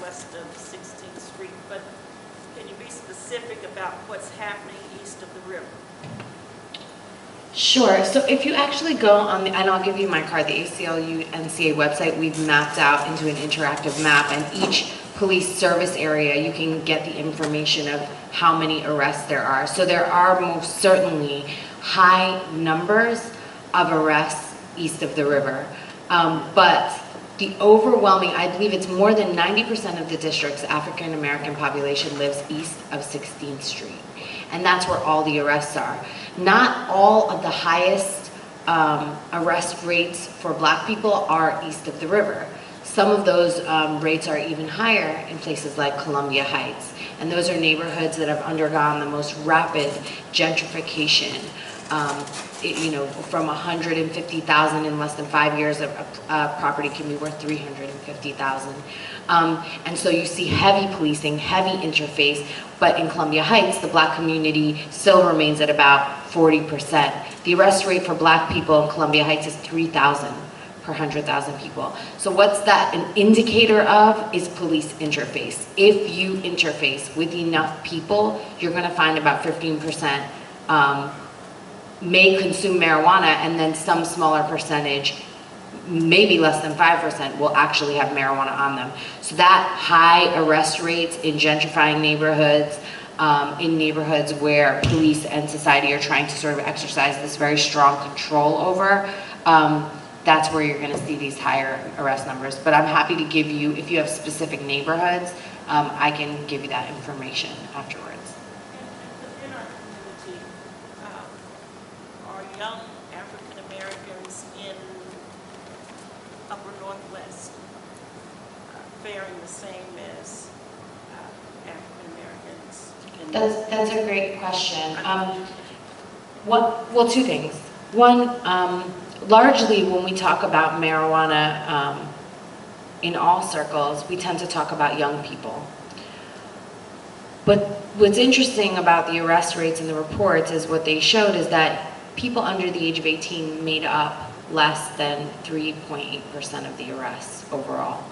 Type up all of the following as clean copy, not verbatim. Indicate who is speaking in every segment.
Speaker 1: west of 16th Street, but can you be specific about what's happening east of the river?
Speaker 2: Sure. So if you actually go on the, and I'll give you my card, the ACLU-NCA website, we've mapped out into an interactive map, and each police service area, you can get the information of how many arrests there are. So there are most certainly high numbers of arrests east of the river. But the overwhelming, I believe it's more than 90% of the district's African American population lives east of 16th Street. And that's where all the arrests are. Not all of the highest arrest rates for Black people are east of the river. Some of those rates are even higher in places like Columbia Heights. And those are neighborhoods that have undergone the most rapid gentrification. You know, from 150,000 in less than 5 years, a property can be worth 350,000. And so you see heavy policing, heavy interface, but in Columbia Heights, the Black community still remains at about 40%. The arrest rate for Black people in Columbia Heights is 3,000 per 100,000 people. So what's that an indicator of is police interface. If you interface with enough people, you're gonna find about 15% may consume marijuana, and then some smaller percentage, maybe less than 5%, will actually have marijuana on them. So that high arrest rates in gentrifying neighborhoods, in neighborhoods where police and society are trying to sort of exercise this very strong control over, that's where you're gonna see these higher arrest numbers. But I'm happy to give you, if you have specific neighborhoods, I can give you that information afterwards.
Speaker 1: In our community, are young African Americans in Upper Northwest faring the same as African Americans?
Speaker 2: That's a great question. Well, two things. One, largely when we talk about marijuana in all circles, we tend to talk about young people. But what's interesting about the arrest rates in the reports is what they showed is that people under the age of 18 made up less than 3.8% of the arrests overall.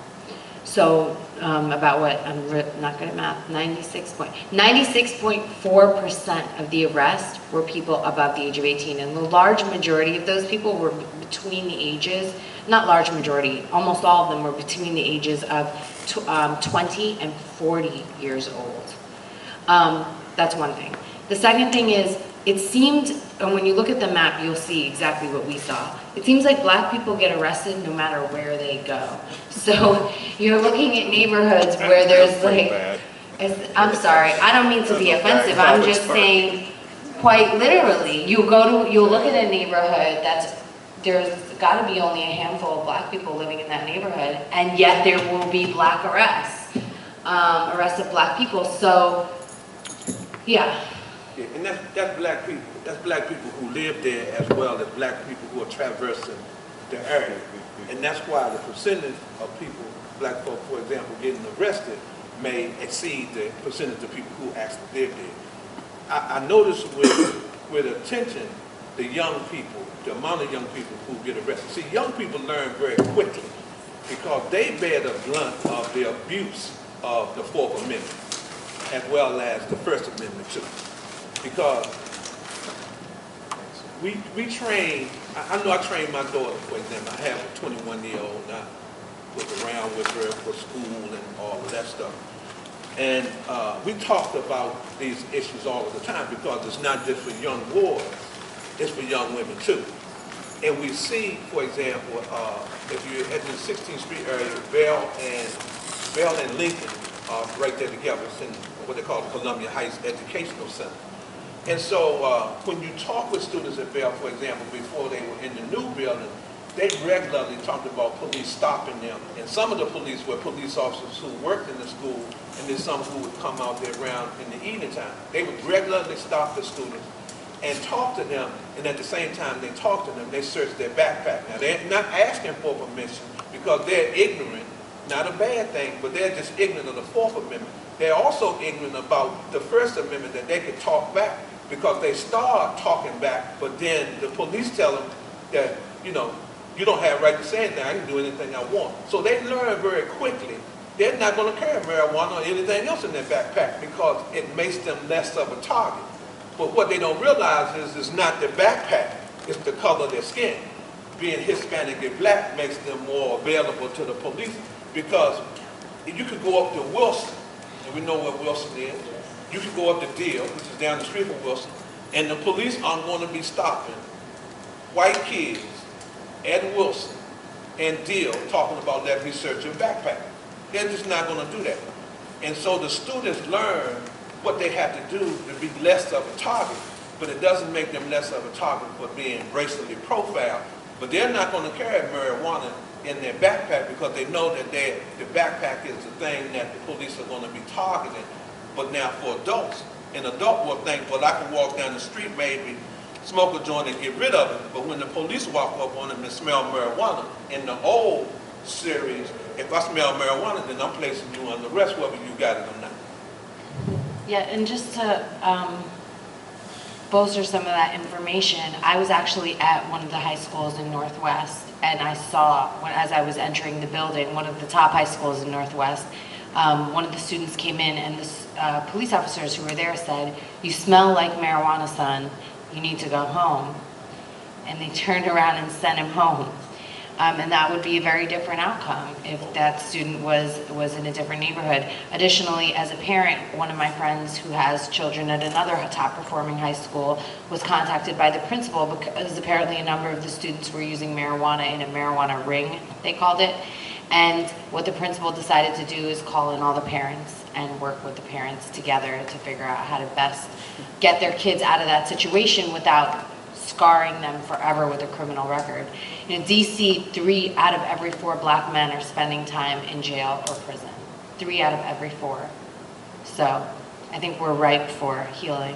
Speaker 2: So about what, I'm not good at math, 96.4% of the arrests were people above the age of 18. And the large majority of those people were between the ages, not large majority, almost all of them were between the ages of 20 and 40 years old. That's one thing. The second thing is, it seemed, and when you look at the map, you'll see exactly what we saw. It seems like Black people get arrested no matter where they go. So you're looking at neighborhoods where there's like, I'm sorry, I don't mean to be offensive, I'm just saying, quite literally, you'll look at a neighborhood there's gotta be only a handful of Black people living in that neighborhood, and yet there will be Black arrests, arrests of Black people, so, yeah.
Speaker 3: Yeah, and that's Black people. That's Black people who live there as well as Black people who are traversing the area. And that's why the percentage of people, Black folk, for example, getting arrested may exceed the percentage of people who actually live there. I noticed with attention the young people, the amount of young people who get arrested. See, young people learn very quickly because they bear the brunt of the abuse of the 4th Amendment as well as the First Amendment too. Because we train, I know I trained my daughter, for example. I have a 21-year-old now, was around with her for school and all of that stuff. And we talked about these issues all of the time because it's not just for young boys, it's for young women too. And we see, for example, if you're at the 16th Street area, Bell and Lincoln are right there together. It's in what they call the Columbia Heights Educational Center. And so when you talk with students at Bell, for example, before they were in the new building, they regularly talked about police stopping them. And some of the police were police officers who worked in the school, and then some who would come out there around in the evening time. They would regularly stop the students and talk to them, and at the same time they talk to them, they search their backpack. Now, they're not asking for permission because they're ignorant, not a bad thing, but they're just ignorant of the 4th Amendment. They're also ignorant about the First Amendment, that they could talk back, because they start talking back, but then the police tell them that, you know, you don't have a right to say anything, I can do anything I want. So they learn very quickly they're not going to carry marijuana or anything else in their backpack because it makes them less of a target. But what they don't realize is it's not the backpack, it's the color of their skin. Being Hispanic and black makes them more available to the police because you could go up to Wilson, and we know where Wilson is. You could go up to Deal, which is down the street from Wilson, and the police aren't going to be stopping white kids at Wilson and Deal talking about let me search your backpack. They're just not going to do that. And so the students learn what they have to do to be less of a target, but it doesn't make them less of a target for being racially profiled. But they're not going to carry marijuana in their backpack because they know that the backpack is the thing that the police are going to be targeting. But now for adults, an adult will think, well, I can walk down the street maybe, smoke a joint and get rid of it. But when the police walk up on them and smell marijuana, in the old series, if I smell marijuana, then I'm placing you under arrest whether you got it or not.
Speaker 2: Yeah, and just to bolster some of that information, I was actually at one of the high schools in Northwest, and I saw, as I was entering the building, one of the top high schools in Northwest, one of the students came in, and the police officers who were there said, "You smell like marijuana, son. You need to go home." And they turned around and sent him home. And that would be a very different outcome if that student was in a different neighborhood. Additionally, as a parent, one of my friends who has children at another top performing high school was contacted by the principal because apparently a number of the students were using marijuana in a marijuana ring, they called it. And what the principal decided to do is call in all the parents and work with the parents together to figure out how to best get their kids out of that situation without scarring them forever with a criminal record. In DC, 3 out of every 4 black men are spending time in jail or prison. 3 out of every 4. So I think we're ripe for healing.